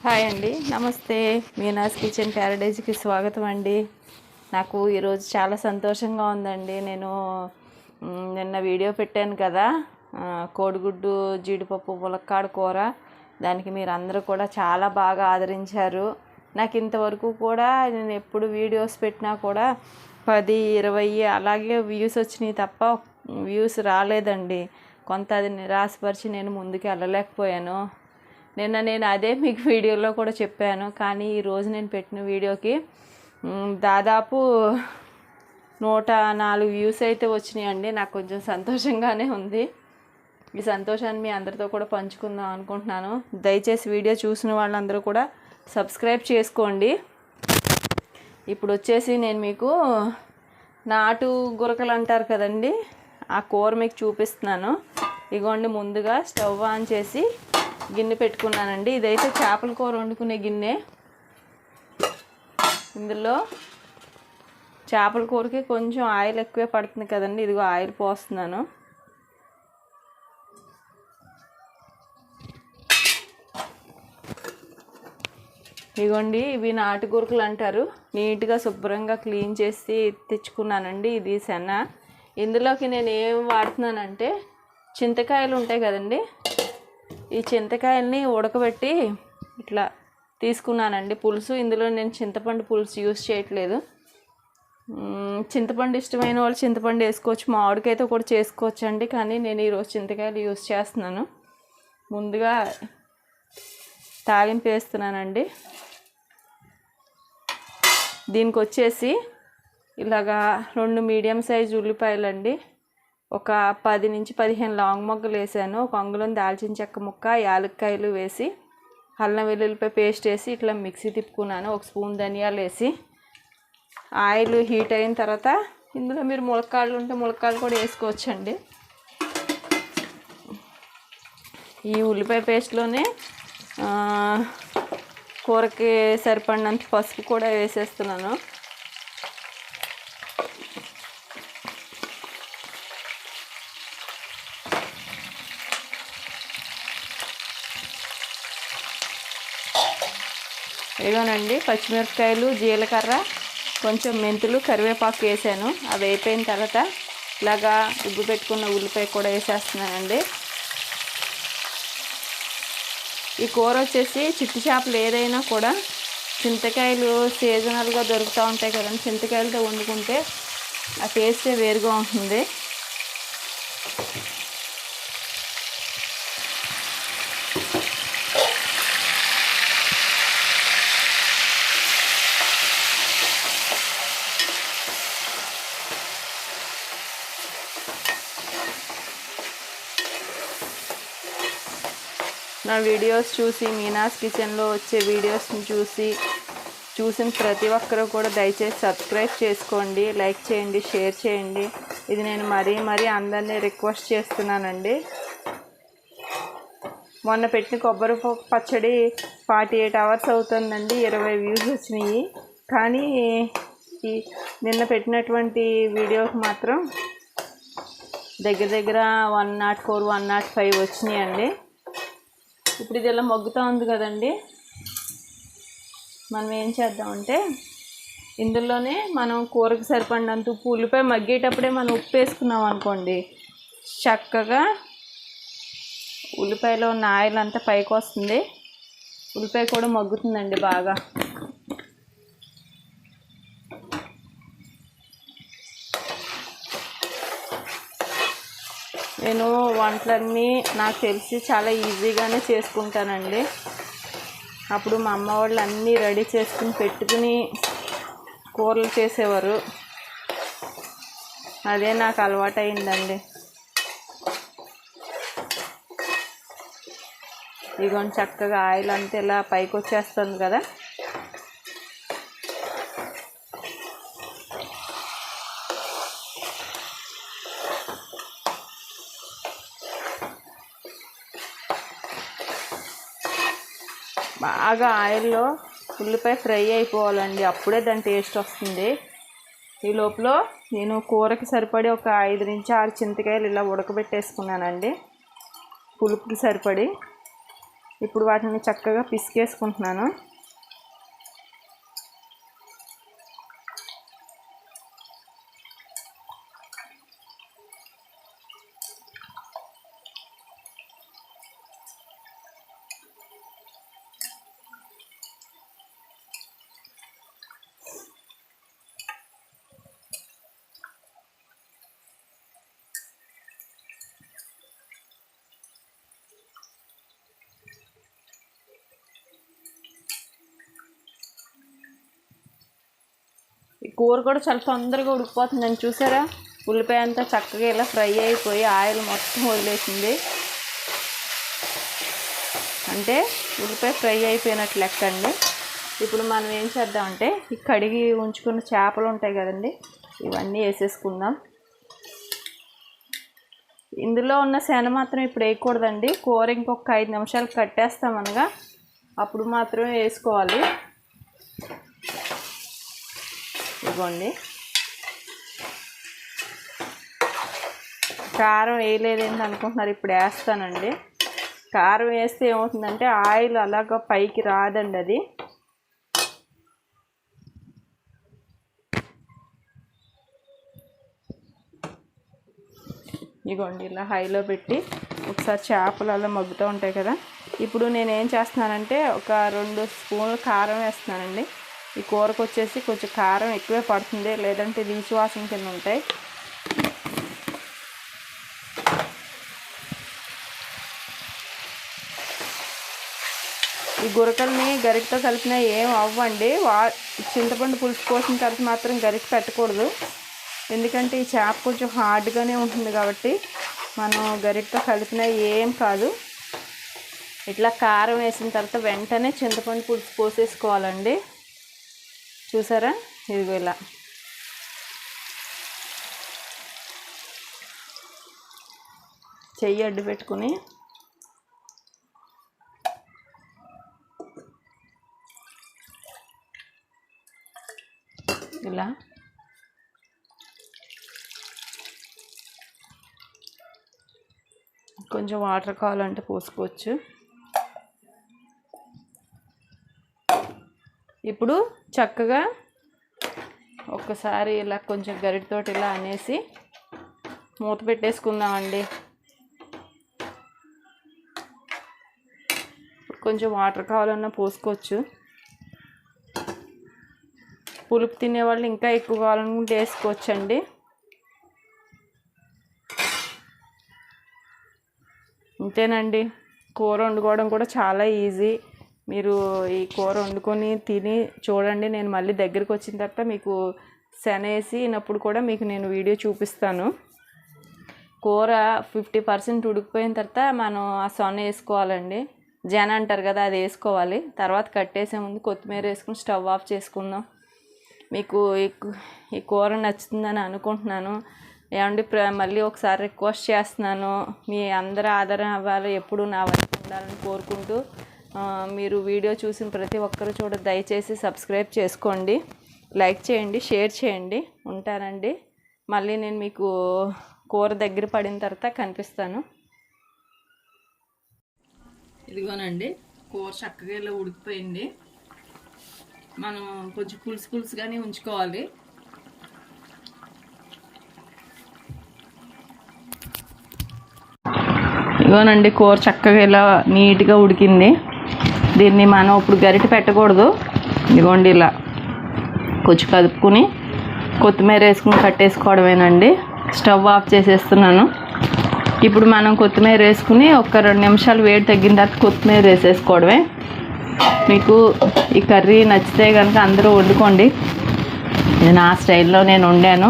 Hi అండి, నమస్తే. Meena's kitchen ప్యారడైజ్కి స్వాగతం అండి. నాకు ఈరోజు చాలా సంతోషంగా ఉందండి. నేను నిన్న వీడియో పెట్టాను కదా, కోడిగుడ్డు జీడిపప్పు ములక్కాడ కూర. దానికి మీరు అందరూ కూడా చాలా బాగా ఆదరించారు. నాకు ఇంతవరకు కూడా నేను ఎప్పుడు వీడియోస్ పెట్టినా కూడా 10-20 అలాగే వ్యూస్ వచ్చినాయి తప్ప వ్యూస్ రాలేదండి. కొంత అది నిరాశపరిచి నేను ముందుకు వెళ్ళలేకపోయాను. నిన్న నేను అదే మీకు వీడియోలో కూడా చెప్పాను. కానీ ఈరోజు నేను పెట్టిన వీడియోకి దాదాపు 104 వ్యూస్ అయితే వచ్చినాయండి. నాకు కొంచెం సంతోషంగానే ఉంది. ఈ సంతోషాన్ని మీ అందరితో కూడా పంచుకుందాం అనుకుంటున్నాను. దయచేసి వీడియో చూసిన వాళ్ళందరూ కూడా సబ్స్క్రైబ్ చేసుకోండి. ఇప్పుడు వచ్చేసి నేను మీకు నాటు గురకలు అంటారు కదండి, ఆ కూర మీకు చూపిస్తున్నాను. ఇగోండి, ముందుగా స్టవ్ ఆన్ చేసి గిన్నె పెట్టుకున్నానండి. ఇదైతే చేపల కూర వండుకునే గిన్నె. ఇందులో చేపల కూరకి కొంచెం ఆయిల్ ఎక్కువే పడుతుంది కదండి. ఇదిగో ఆయిల్ పోస్తున్నాను. ఇదిగోండి, ఇవి నాటు గురకలు అంటారు. నీట్గా శుభ్రంగా క్లీన్ చేసి తెచ్చుకున్నానండి. ఇది శన. ఇందులోకి నేను ఏం వాడుతున్నానంటే చింతకాయలు ఉంటాయి కదండి, ఈ చింతకాయల్ని ఉడకబెట్టి ఇట్లా తీసుకున్నానండి పులుసు. ఇందులో నేను చింతపండు పులుసు యూస్ చేయట్లేదు. చింతపండు ఇష్టమైన వాళ్ళు చింతపండు వేసుకోవచ్చు, మామిడికాయతో కూడా చేసుకోవచ్చు అండి. కానీ నేను ఈరోజు చింతకాయలు యూస్ చేస్తున్నాను. ముందుగా తాలింపు వేస్తున్నానండి. దీనికి వచ్చేసి ఇలాగా 2 మీడియం సైజు ఉల్లిపాయలు అండి, ఒక 10-15 లాంగ్ మొగ్గలు వేసాను. ఒక అంగుళం దాల్చిన చెక్క ముక్క, యాలక్కాయలు వేసి అల్లం వెల్లుల్లిపాయ పేస్ట్ వేసి ఇట్లా మిక్సీ తిప్పుకున్నాను. ఒక స్పూన్ ధనియాలు వేసి ఆయిల్ హీట్ అయిన తర్వాత ఇందులో మీరు ములక్కాడలు ఉంటే ములక్కాడలు కూడా వేసుకోవచ్చండి. ఈ ఉల్లిపాయ పేస్ట్లోనే కూరకి సరిపడినంత పసుపు కూడా వేసేస్తున్నాను. ఇదిగోనండి, పచ్చిమిరపకాయలు, జీలకర్ర, కొంచెం మెంతులు, కరివేపాకు వేసాను. అవి అయిపోయిన తర్వాత ఇలాగా ఉగ్గు పెట్టుకున్న ఉల్లిపాయ కూడా వేసేస్తున్నానండి. ఈ కూర వచ్చేసి చిట్టి చేపలు ఏదైనా కూడా చింతకాయలు సీజనల్గా దొరుకుతూ ఉంటాయి కదండి, చింతకాయలతో వండుకుంటే ఆ టేస్టే వేరుగా ఉంటుంది. నా వీడియోస్ చూసి మీనాస్ కిచెన్లో వచ్చే వీడియోస్ని చూసిన ప్రతి ఒక్కరూ కూడా దయచేసి సబ్స్క్రైబ్ చేసుకోండి, లైక్ చేయండి, షేర్ చేయండి. ఇది నేను మరీ అందరినీ రిక్వెస్ట్ చేస్తున్నానండి. మొన్న పెట్టిన కొబ్బరి పచ్చడి 48 అవర్స్ అవుతుందండి, 20 వ్యూస్ వచ్చినాయి. కానీ నిన్న పెట్టినటువంటి వీడియోకి మాత్రం దగ్గర 104, 105 వచ్చినాయండి. ఇప్పుడు ఇది ఇలా మగ్గుతూ ఉంది కదండి, మనం ఏం చేద్దామంటే ఇందులోనే మనం కూరకు సరిపడినంత ఉప్పు, ఉల్లిపాయ మగ్గేటప్పుడే మనం ఉప్పు వేసుకున్నాం అనుకోండి, చక్కగా ఉల్లిపాయలో ఉన్న ఆయిల్ అంతా పైకి వస్తుంది. ఉల్లిపాయ కూడా మగ్గుతుందండి బాగా. నేను వంటలన్నీ నాకు తెలిసి చాలా ఈజీగానే చేసుకుంటానండి. అప్పుడు మా అమ్మ వాళ్ళు అన్నీ రెడీ చేసుకుని పెట్టుకుని కూరలు చేసేవారు. అదే నాకు అలవాటు అయిందండి. ఇదిగోండి, చక్కగా ఆయిల్ అంతా ఇలా పైకి వచ్చేస్తుంది కదా. బాగా ఆయిల్లో ఉల్లిపాయ ఫ్రై అయిపోవాలండి, అప్పుడే దాని టేస్ట్ వస్తుంది. ఈ లోపల నేను కూరకి సరిపడి ఒక 5-6 చింతకాయలు ఇలా ఉడకబెట్టేసుకున్నానండి, పులుపుకి సరిపడి. ఇప్పుడు వాటిని చక్కగా పిసికేసుకుంటున్నాను. ఈ కూర కూడా చాలా తొందరగా ఉడికిపోతుందని చూసారా. ఉల్లిపాయ అంతా చక్కగా ఇలా ఫ్రై అయిపోయి ఆయిల్ మొత్తం వదిలేసింది. అంటే ఉల్లిపాయ ఫ్రై అయిపోయినట్లు లెక్కండి. ఇప్పుడు మనం ఏం చేద్దామంటే ఈ కడిగి ఉంచుకున్న చేపలు ఉంటాయి కదండి, ఇవన్నీ వేసేసుకుందాం. ఇందులో ఉన్న శన మాత్రం ఇప్పుడు వేయకూడదండి. కూర ఇంకొక 5 నిమిషాలు కట్టేస్తాం అనగా అప్పుడు మాత్రమే వేసుకోవాలి. ఇదిగోండి, కారం వేయలేదేంటి అనుకుంటున్నారు, ఇప్పుడు వేస్తానండి. కారం వేస్తే ఏమవుతుందంటే ఆయిల్ అలాగ పైకి రాదండి. అది ఇదిగోండి ఇలా హైలో పెట్టి ఒకసారి చేపలు అలా మగ్గుతూ ఉంటాయి కదా. ఇప్పుడు నేను ఏం చేస్తున్నానంటే ఒక 2 స్పూన్లు కారం వేస్తున్నానండి. ఈ కూరకు వచ్చేసి కొంచెం కారం ఎక్కువే పడుతుంది, లేదంటే నీచు వాసన కింద ఉంటాయి. ఈ గురకల్ని గరిటతో కలిపినా ఏం అవ్వండి. చింతపండు పులుసు పోసిన తర్వాత మాత్రం గరిట పెట్టకూడదు, ఎందుకంటే ఈ చేప కొంచెం హార్డ్గానే ఉంటుంది కాబట్టి మనం గరిటతో కలిపినా ఏం కాదు. ఇట్లా కారం వేసిన తర్వాత వెంటనే చింతపండు పులుసు పోసేసుకోవాలండి. చూసారా, ఇదిగో ఇలా చెయ్యి అడ్డు పెట్టుకుని ఇలా కొంచెం వాటర్ కావాలంటే పోసుకోవచ్చు. ఇప్పుడు చక్కగా ఒక్కసారి ఇలా కొంచెం గరిటతోటి ఇలా అనేసి మూత పెట్టేసుకుందామండి. కొంచెం వాటర్ కావాలన్నా పోసుకోవచ్చు. పులుపు తినేవాళ్ళు ఇంకా ఎక్కువ కావాలనుకుంటే వేసుకోవచ్చండి. అంతేనండి, కూర వండుకోవడం కూడా చాలా ఈజీ. మీరు ఈ కూర వండుకొని తిని చూడండి. నేను మళ్ళీ దగ్గరికి వచ్చిన తర్వాత మీకు శనేసినప్పుడు కూడా మీకు నేను వీడియో చూపిస్తాను. కూర 50% ఉడికిపోయిన తర్వాత మనం ఆ సొన వేసుకోవాలండి. జన అంటారు కదా, అది వేసుకోవాలి. తర్వాత కట్టేసే ముందు కొత్తిమీర వేసుకుని స్టవ్ ఆఫ్ చేసుకుందాం. మీకు ఈ కూర నచ్చుతుందని అనుకుంటున్నాను. ఏమండి, మళ్ళీ ఒకసారి రిక్వెస్ట్ చేస్తున్నాను, మీ అందరి ఆదరణ అవ్వాలి, ఎప్పుడు నా వైపు ఉండాలని కోరుకుంటూ మీరు వీడియో చూసిన ప్రతి ఒక్కరు దయచేసి సబ్స్క్రైబ్ చేసుకోండి, లైక్ చేయండి, షేర్ చేయండి. ఉంటానండి. మళ్ళీ నేను మీకు కూర దగ్గర పడిన తర్వాత కనిపిస్తాను. ఇదిగోనండి, కూర చక్కగా ఇలా ఉడికిపోయింది. మనం కొంచెం పులుసుగానే ఉంచుకోవాలి. ఇదిగోనండి, కూర చక్కగా ఇలా నీట్గా ఉడికింది. దీన్ని మనం ఇప్పుడు గరిటె పెట్టకూడదు. ఇదిగోండి ఇలా కొంచెం కదుపుకుని కొత్తిమీర వేసుకుని కట్టేసుకోవడమేనండి. స్టవ్ ఆఫ్ చేసేస్తున్నాను. ఇప్పుడు మనం కొత్తిమీర వేసుకుని ఒక 2 నిమిషాలు వేడి తగ్గిన తర్వాత కొత్తిమీర వేసేసుకోవడమే. మీకు ఈ కర్రీ నచ్చితే కనుక అందరూ వండుకోండి. ఇది నా స్టైల్లో నేను వండాను.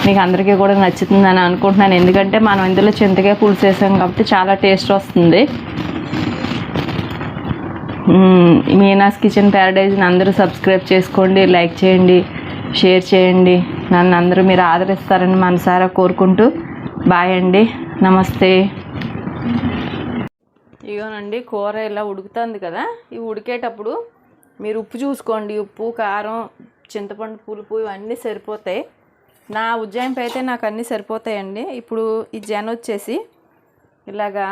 మీకు అందరికీ కూడా నచ్చుతుందని అనుకుంటున్నాను, ఎందుకంటే మనం ఇందులో చింతకాయ పులుసు వేసాం కాబట్టి చాలా టేస్ట్ వస్తుంది. మీనాస్ కిచెన్ ప్యారడైజ్ని అందరూ సబ్స్క్రైబ్ చేసుకోండి, లైక్ చేయండి, షేర్ చేయండి. నన్ను అందరూ మీరు ఆదరిస్తారని మనసారా కోరుకుంటూ బాయ్ అండి, నమస్తే. ఇగోనండి, కూర ఇలా ఉడుకుతుంది కదా. ఇవి ఉడికేటప్పుడు మీరు ఉప్పు చూసుకోండి. ఉప్పు, కారం, చింతపండు పులుపు ఇవన్నీ సరిపోతాయి. నా ఉజ్జాయింపు అయితే నాకు అన్నీ సరిపోతాయండి. ఇప్పుడు ఈ జన వచ్చేసి ఇలాగా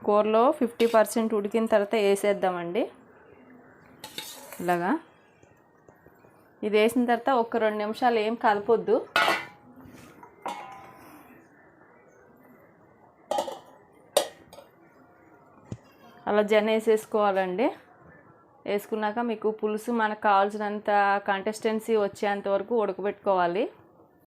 కూరలో 50% ఉడికిన తర్వాత వేసేద్దామండి. ఇలాగా ఇది వేసిన తర్వాత ఒక 2 నిమిషాలు ఏం కలపొద్దు. అలా వేసేసుకోవాలండి. వేసుకున్నాక మీకు పులుసు మనకు కావాల్సినంత కన్సిస్టెన్సీ వచ్చేంత వరకు ఉడకబెట్టుకోవాలి.